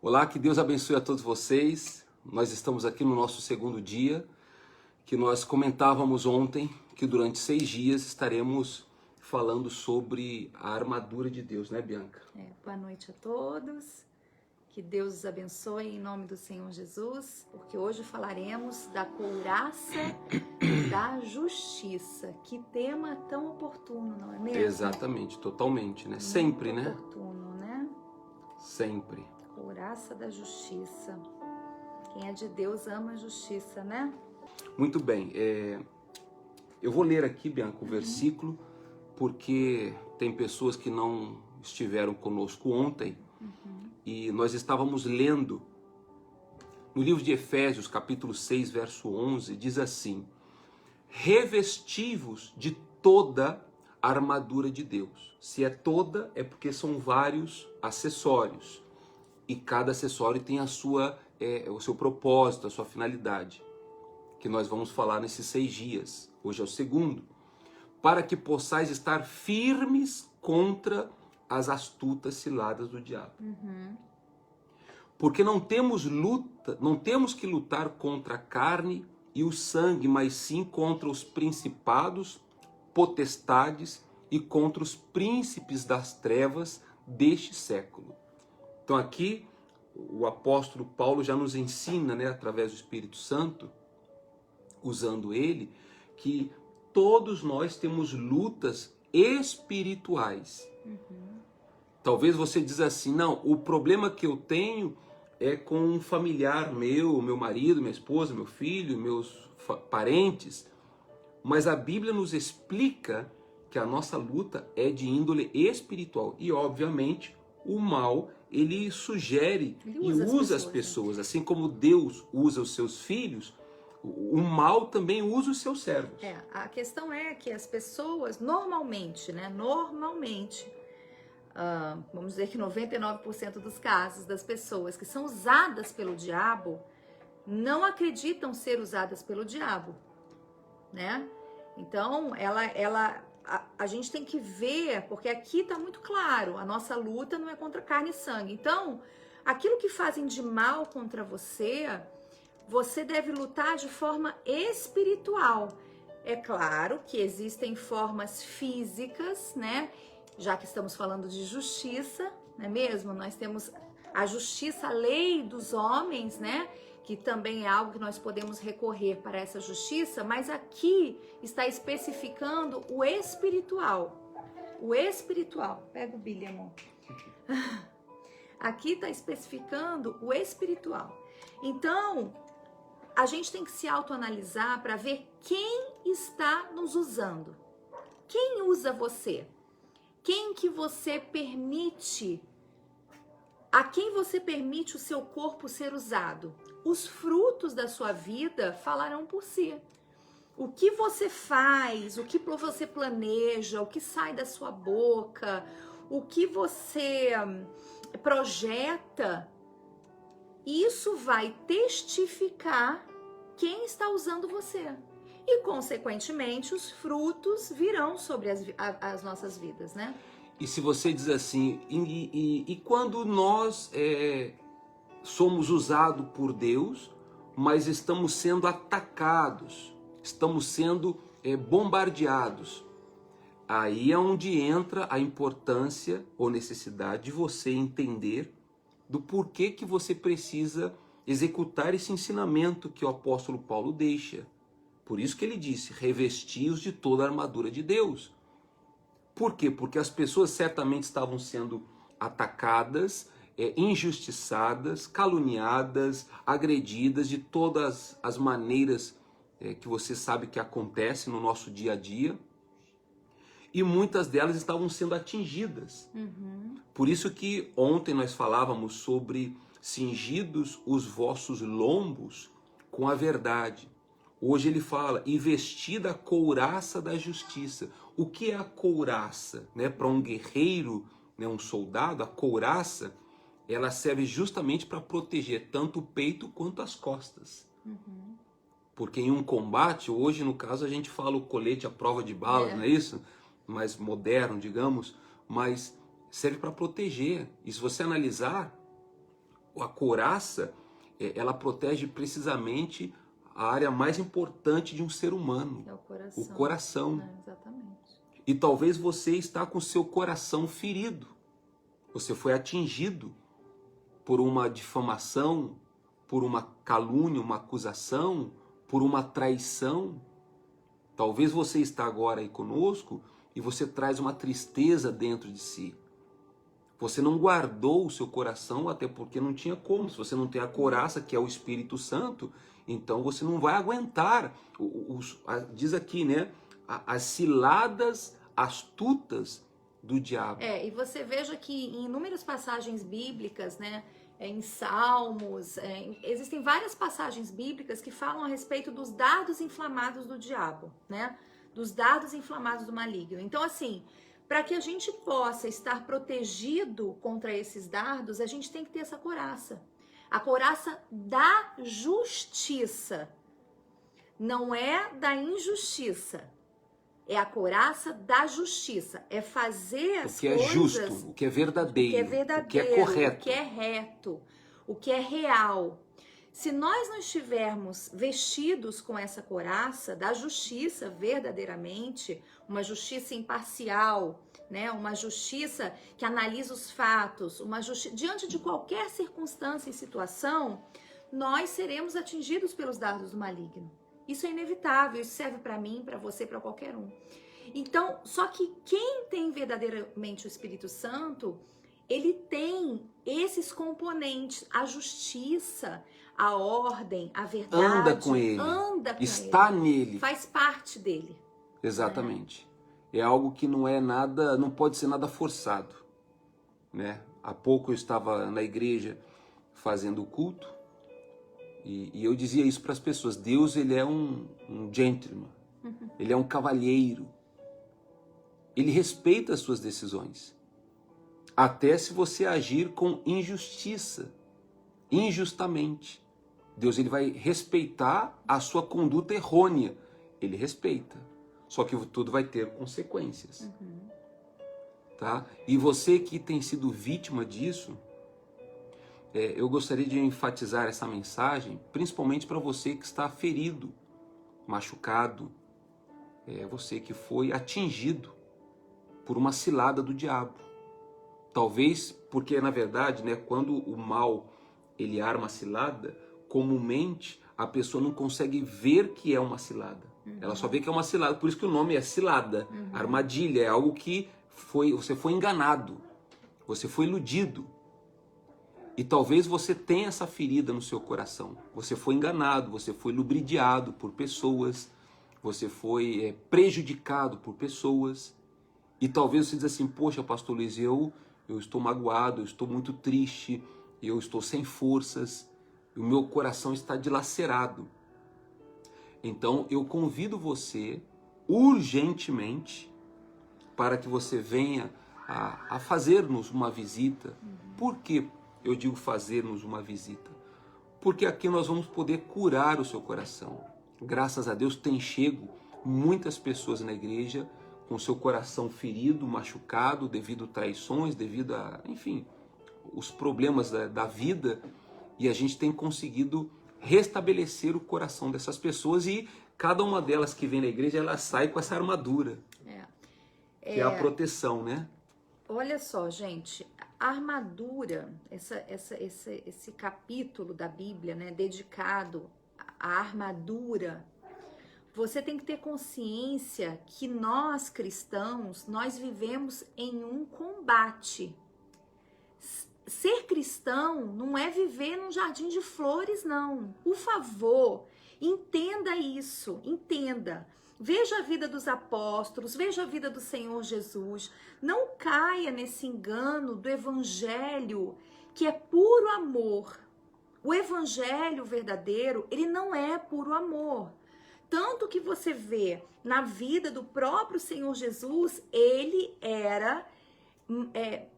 Olá, que Deus abençoe a todos vocês. Nós estamos aqui no nosso segundo dia, que nós comentávamos ontem que durante 6 dias estaremos falando sobre a armadura de Deus, né, Bianca? Boa noite a todos, que Deus os abençoe em nome do Senhor Jesus, porque hoje falaremos da couraça da justiça. Que tema tão oportuno, não é mesmo? Exatamente, totalmente, né? Sempre, né? Oportuno, né? Sempre. Couraça da justiça. Quem é de Deus ama a justiça, né? Muito bem, eu vou ler aqui, Bianca, o versículo, porque tem pessoas que não estiveram conosco ontem, e nós estávamos lendo no livro de Efésios, capítulo 6, verso 11, diz assim: revesti-vos de toda a armadura de Deus. Se é toda, é porque são vários acessórios, e cada acessório tem o seu propósito, a sua finalidade, que nós vamos falar nesses 6 dias. Hoje é o segundo. Para que possais estar firmes contra as astutas ciladas do diabo. Porque não temos que lutar contra a carne e o sangue, mas sim contra os principados, potestades e contra os príncipes das trevas deste século. Então aqui o apóstolo Paulo já nos ensina, né, através do Espírito Santo, usando ele, que todos nós temos lutas espirituais. Talvez você diz assim: não, o problema que eu tenho é com um familiar meu marido, minha esposa, meu filho, meus parentes. Mas a Bíblia nos explica que a nossa luta é de índole espiritual. E obviamente o mal, ele sugere e usa as pessoas. Assim como Deus usa os seus filhos, o mal também usa os seus servos. A questão é que as pessoas normalmente, vamos dizer que 99% dos casos das pessoas que são usadas pelo diabo não acreditam ser usadas pelo diabo, né? Então, a gente tem que ver, porque aqui está muito claro, a nossa luta não é contra carne e sangue. Então, aquilo que fazem de mal contra você, você deve lutar de forma espiritual. É claro que existem formas físicas, né? Já que estamos falando de justiça, não é mesmo? Nós temos a justiça, a lei dos homens, né? Que também é algo que nós podemos recorrer para essa justiça, mas aqui está especificando o espiritual. O espiritual. Pega o Billy, amor. Aqui está especificando o espiritual. Então, a gente tem que se autoanalisar para ver quem está nos usando. Quem usa você? Quem que você permite? A quem você permite o seu corpo ser usado? Os frutos da sua vida falarão por si. O que você faz, o que você planeja, o que sai da sua boca, o que você projeta, isso vai testificar quem está usando você. E, consequentemente, os frutos virão sobre as nossas vidas, né? E se você diz assim, e quando nós somos usados por Deus, mas estamos sendo atacados, estamos sendo bombardeados, aí é onde entra a importância ou necessidade de você entender do porquê que você precisa executar esse ensinamento que o apóstolo Paulo deixa. Por isso que ele disse: revesti-os de toda a armadura de Deus. Por quê? Porque as pessoas certamente estavam sendo atacadas, injustiçadas, caluniadas, agredidas de todas as maneiras que você sabe que acontece no nosso dia a dia. E muitas delas estavam sendo atingidas. Por isso que ontem nós falávamos sobre cingidos os vossos lombos com a verdade. Hoje ele fala, e vestida a couraça da justiça. O que é a couraça? Né? Para um guerreiro, né, um soldado, a couraça, ela serve justamente para proteger tanto o peito quanto as costas. Porque em um combate, hoje no caso a gente fala o colete à prova de balas, não é isso? Mais moderno, digamos, mas serve para proteger. E se você analisar, A couraça, ela protege precisamente a área mais importante de um ser humano, É o coração. o coração. Exatamente. E talvez você está com seu coração ferido. Você foi atingido por uma difamação, por uma calúnia, uma acusação, por uma traição. Talvez você está agora aí conosco e você traz uma tristeza dentro de si. Você não guardou o seu coração, até porque não tinha como. Se você não tem a couraça, que é o Espírito Santo, então você não vai aguentar. Diz aqui, né? As ciladas astutas do diabo. E você veja que em inúmeras passagens bíblicas, né? Em Salmos, existem várias passagens bíblicas que falam a respeito dos dardos inflamados do diabo, né? Dos dardos inflamados do maligno. Então, assim, para que a gente possa estar protegido contra esses dardos, a gente tem que ter essa couraça. A couraça da justiça. Não é da injustiça. É a couraça da justiça. É fazer as coisas... O que é justo, o que é verdadeiro, o que é correto. O que é reto, o que é real. Se nós não estivermos vestidos com essa couraça da justiça verdadeiramente, uma justiça imparcial, né? Uma justiça que analisa os fatos, diante de qualquer circunstância e situação, nós seremos atingidos pelos dardos do maligno. Isso é inevitável, isso serve para mim, para você, para qualquer um. Então, só que quem tem verdadeiramente o Espírito Santo, ele tem esses componentes, a justiça, a ordem, a verdade. Anda com ele, está nele. Faz parte dele. Exatamente. É algo que não é nada, não pode ser nada forçado, né? Há pouco eu estava na igreja fazendo o culto e eu dizia isso para as pessoas. Deus, ele é um gentleman, ele é um cavalheiro. Ele respeita as suas decisões. Até se você agir com injustiça, injustamente. Deus, ele vai respeitar a sua conduta errônea. Ele respeita. Só que tudo vai ter consequências. Tá? E você que tem sido vítima disso, eu gostaria de enfatizar essa mensagem, principalmente para você que está ferido, machucado, você que foi atingido por uma cilada do diabo. Talvez porque, na verdade, né, quando o mal ele arma a cilada, comumente a pessoa não consegue ver que é uma cilada. Ela só vê que é uma cilada, por isso que o nome é cilada. Armadilha é algo que você foi enganado, você foi iludido. E talvez você tenha essa ferida no seu coração. Você foi enganado, você foi ludibriado por pessoas, você foi prejudicado por pessoas. E talvez você diz assim, poxa, pastor Luiz, eu estou magoado, eu estou muito triste, eu estou sem forças, o meu coração está dilacerado. Então eu convido você urgentemente para que você venha a fazer-nos uma visita. Por que eu digo fazer-nos uma visita? Porque aqui nós vamos poder curar o seu coração. Graças a Deus tem chego muitas pessoas na igreja com seu coração ferido, machucado, devido a traições, devido a, enfim, os problemas da vida, e a gente tem conseguido restabelecer o coração dessas pessoas, e cada uma delas que vem na igreja, ela sai com essa armadura, que é a proteção, né? Olha só, gente, a armadura, esse capítulo da Bíblia, né, dedicado à armadura, você tem que ter consciência que nós cristãos, nós vivemos em um combate. Ser cristão não é viver num jardim de flores, não. Por favor, entenda isso, entenda. Veja a vida dos apóstolos, veja a vida do Senhor Jesus. Não caia nesse engano do evangelho que é puro amor. O evangelho verdadeiro, ele não é puro amor. Tanto que você vê na vida do próprio Senhor Jesus, ele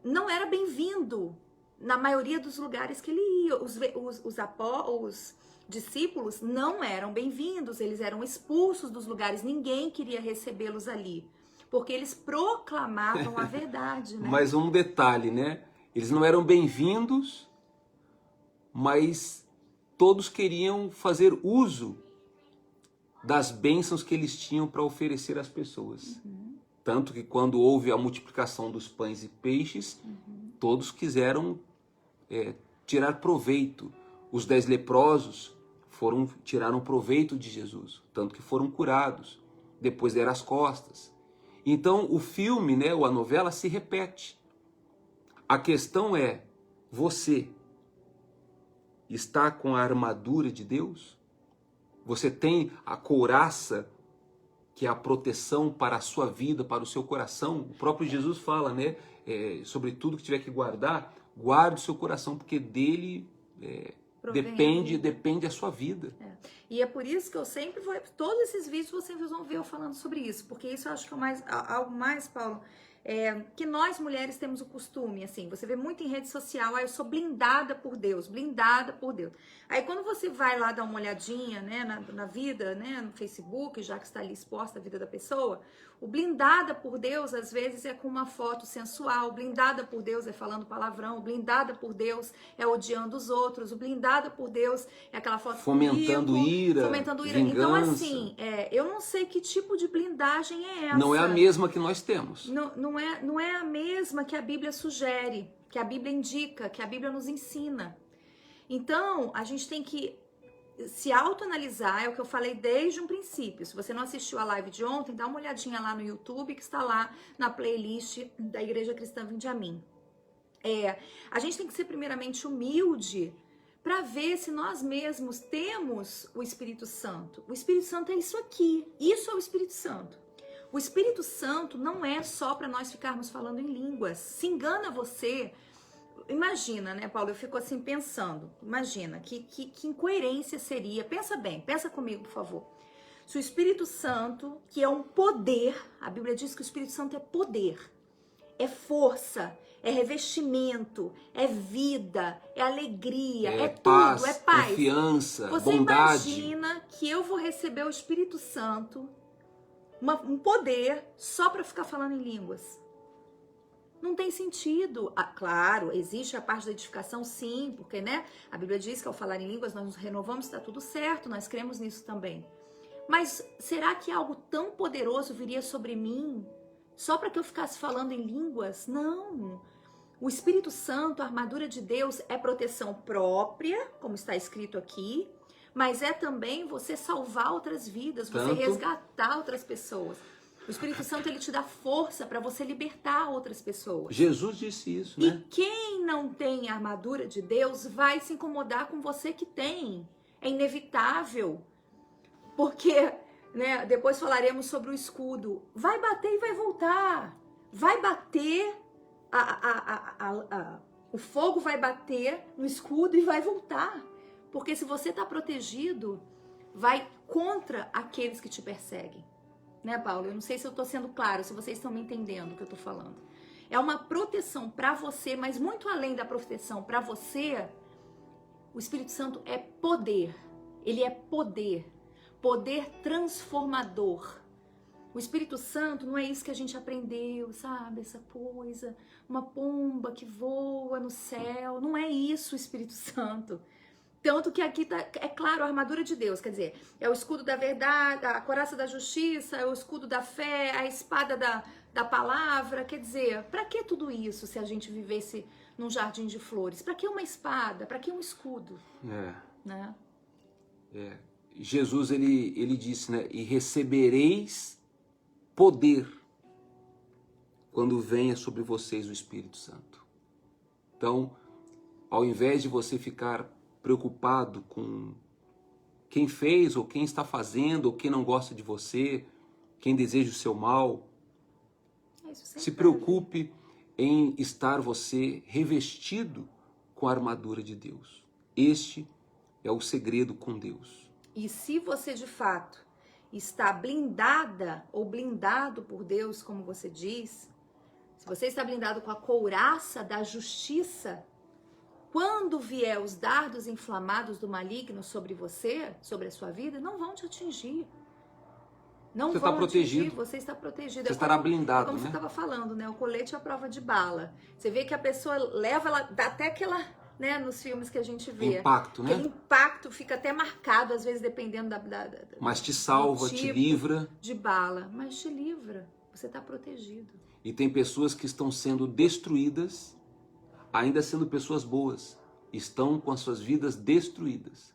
não era bem-vindo na maioria dos lugares que ele ia. Os discípulos não eram bem-vindos, eles eram expulsos dos lugares, ninguém queria recebê-los ali, porque eles proclamavam a verdade, né? Mas um detalhe, né? Eles não eram bem-vindos mas todos queriam fazer uso das bênçãos que eles tinham para oferecer às pessoas. Tanto que quando houve a multiplicação dos pães e peixes, todos quiseram tirar proveito. Os 10 leprosos tiraram proveito de Jesus, tanto que foram curados. Depois deram as costas. Então o filme, né, ou a novela se repete. A questão é, você está com a armadura de Deus? Você tem a couraça, que é a proteção para a sua vida, para o seu coração? O próprio Jesus fala, né, sobre tudo que tiver que guardar, guarde o seu coração, porque dele depende a sua vida. E é por isso que eu sempre vou... Todos esses vídeos vocês vão ver eu falando sobre isso, porque isso eu acho que é algo mais, Paulo, que nós mulheres temos o costume, assim, você vê muito em rede social, eu sou blindada por Deus, blindada por Deus. Aí quando você vai lá dar uma olhadinha, né, na vida, né, no Facebook, já que está ali exposta a vida da pessoa, o blindada por Deus, às vezes, é com uma foto sensual, blindada por Deus é falando palavrão, blindada por Deus é odiando os outros, o blindada por Deus é aquela foto fomentando ira, vingança. Então, assim, eu não sei que tipo de blindagem é essa. Não é a mesma que nós temos. Não é a mesma que a Bíblia sugere, que a Bíblia indica, que a Bíblia nos ensina. Então, a gente tem que se autoanalisar, é o que eu falei desde um princípio. Se você não assistiu a live de ontem, dá uma olhadinha lá no YouTube, que está lá na playlist da Igreja Cristã Vinde a Mim. A gente tem que ser primeiramente humilde para ver se nós mesmos temos o Espírito Santo. O Espírito Santo é isso aqui, isso é o Espírito Santo. O Espírito Santo não é só para nós ficarmos falando em línguas. Se engana você... Imagina, né, Paulo? Eu fico assim pensando. Imagina, que incoerência seria. Pensa bem, pensa comigo, por favor. Se o Espírito Santo, que é um poder, a Bíblia diz que o Espírito Santo é poder, é força, é revestimento, é vida, é alegria, é paz, tudo, é paz. Confiança, você bondade. Imagina que eu vou receber o Espírito Santo, um poder, só para ficar falando em línguas. Não tem sentido. Claro, existe a parte da edificação, sim, porque, né, a Bíblia diz que ao falar em línguas nós nos renovamos, está tudo certo, nós cremos nisso também. Mas será que algo tão poderoso viria sobre mim só para que eu ficasse falando em línguas? Não. O Espírito Santo, a armadura de Deus, é proteção própria, como está escrito aqui, mas é também você salvar outras vidas, você resgatar outras pessoas. O Espírito Santo, ele te dá força para você libertar outras pessoas. Jesus disse isso, né? E quem não tem a armadura de Deus vai se incomodar com você que tem. É inevitável. Porque, né, depois falaremos sobre o escudo. Vai bater e vai voltar. Vai bater, o fogo vai bater no escudo e vai voltar. Porque se você está protegido, vai contra aqueles que te perseguem. Né, Paulo? Eu não sei se eu estou sendo claro, se vocês estão me entendendo o que eu estou falando. É uma proteção para você, mas muito além da proteção para você, o Espírito Santo é poder. Ele é poder. Poder transformador. O Espírito Santo não é isso que a gente aprendeu, sabe? Essa coisa, uma pomba que voa no céu. Não é isso o Espírito Santo. Tanto que aqui tá, é claro, a armadura de Deus, quer dizer, é o escudo da verdade, a couraça da justiça, é o escudo da fé, a espada da palavra, quer dizer, para que tudo isso se a gente vivesse num jardim de flores? Para que uma espada? Para que um escudo? Né? Jesus, ele disse, né, e recebereis poder quando venha sobre vocês o Espírito Santo. Então, ao invés de você ficar preocupado com quem fez, ou quem está fazendo, ou quem não gosta de você, quem deseja o seu mal, se preocupe em estar você revestido com a armadura de Deus. Este é o segredo com Deus. E se você de fato está blindada ou blindado por Deus, como você diz, se você está blindado com a couraça da justiça, quando vier os dardos inflamados do maligno sobre você, sobre a sua vida, não vão te atingir. Não você vão está protegido. Atingir, você está protegido. Você estará blindado, como né? você estava falando, né? O colete é a prova de bala. Você vê que a pessoa leva, ela dá até aquela né, nos filmes que a gente vê. Impacto, né? Aquele impacto fica até marcado, às vezes, dependendo Mas te salva, tipo te livra. de bala. Mas te livra. Você está protegido. E tem pessoas que estão sendo destruídas, ainda sendo pessoas boas. Estão com as suas vidas destruídas.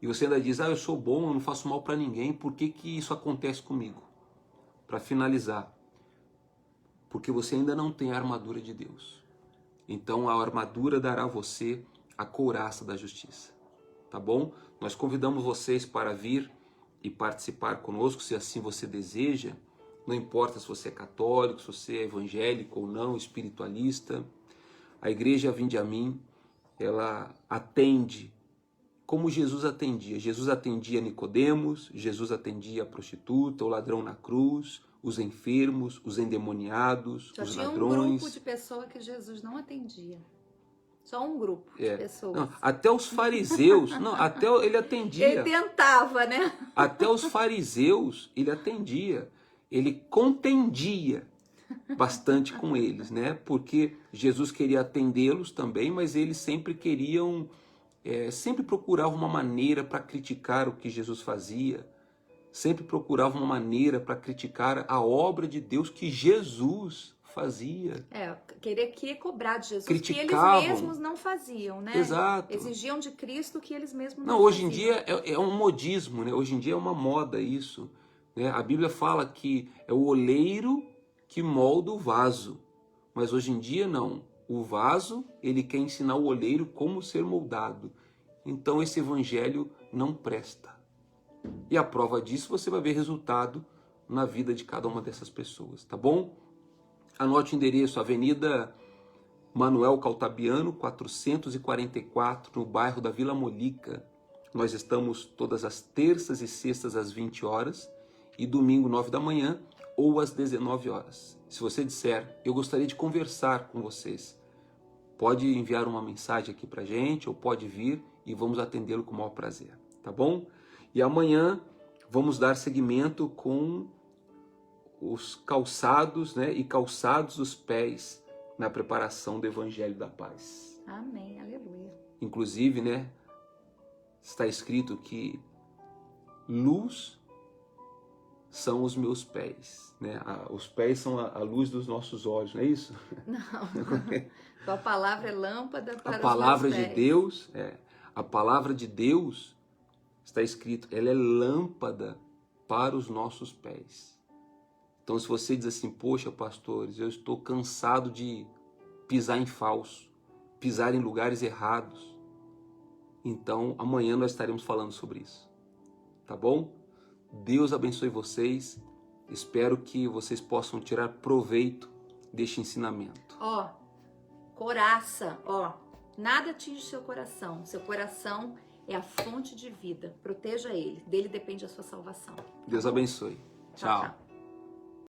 E você ainda diz, eu sou bom, eu não faço mal para ninguém, por que que isso acontece comigo? Para finalizar, porque você ainda não tem a armadura de Deus. Então a armadura dará a você a couraça da justiça. Tá bom? Nós convidamos vocês para vir e participar conosco, se assim você deseja. Não importa se você é católico, se você é evangélico ou não, espiritualista. A igreja Vinde a Mim, ela atende como Jesus atendia. Jesus atendia Nicodemos, Jesus atendia a prostituta, o ladrão na cruz, os enfermos, os endemoniados, os ladrões. Só tinha um grupo de pessoas que Jesus não atendia. Só um grupo de pessoas. Não, até os fariseus, ele atendia. Ele tentava, né? Até os fariseus ele atendia. Ele contendia bastante com eles, né? Porque Jesus queria atendê-los também, mas eles sempre queriam, sempre procuravam uma maneira para criticar o que Jesus fazia, sempre procuravam uma maneira para criticar a obra de Deus que Jesus fazia. Queria cobrar de Jesus Criticavam. Que eles mesmos não faziam, né? Exato. Exigiam de Cristo que eles mesmos não não hoje faziam. em dia é um modismo, né? Hoje em dia é uma moda isso. Né? A Bíblia fala que é o oleiro que molda o vaso, mas hoje em dia não. O vaso, ele quer ensinar o oleiro como ser moldado. Então esse evangelho não presta. E a prova disso você vai ver resultado na vida de cada uma dessas pessoas, tá bom? Anote o endereço, Avenida Manuel Caltabiano, 444, no bairro da Vila Molica. Nós estamos todas as terças e sextas às 20 horas e domingo 9 da manhã ou às 19 horas. Se você disser, eu gostaria de conversar com vocês, pode enviar uma mensagem aqui pra gente ou pode vir e vamos atendê-lo com o maior prazer, tá bom? E amanhã vamos dar seguimento com os calçados, né, e calçados os pés na preparação do Evangelho da Paz. Amém, aleluia. Inclusive, né, está escrito que luz são os meus pés, né? Os pés são a luz dos nossos olhos, não é isso? Não, tua palavra é lâmpada para a palavra os meus de pés. Deus, a palavra de Deus está escrito, ela é lâmpada para os nossos pés. Então se você diz assim, poxa pastores, eu estou cansado de pisar em falso, pisar em lugares errados, então amanhã nós estaremos falando sobre isso, tá bom? Deus abençoe vocês, espero que vocês possam tirar proveito deste ensinamento. Coraça, nada atinge seu coração é a fonte de vida, proteja ele, dele depende a sua salvação. Deus abençoe. Tchau.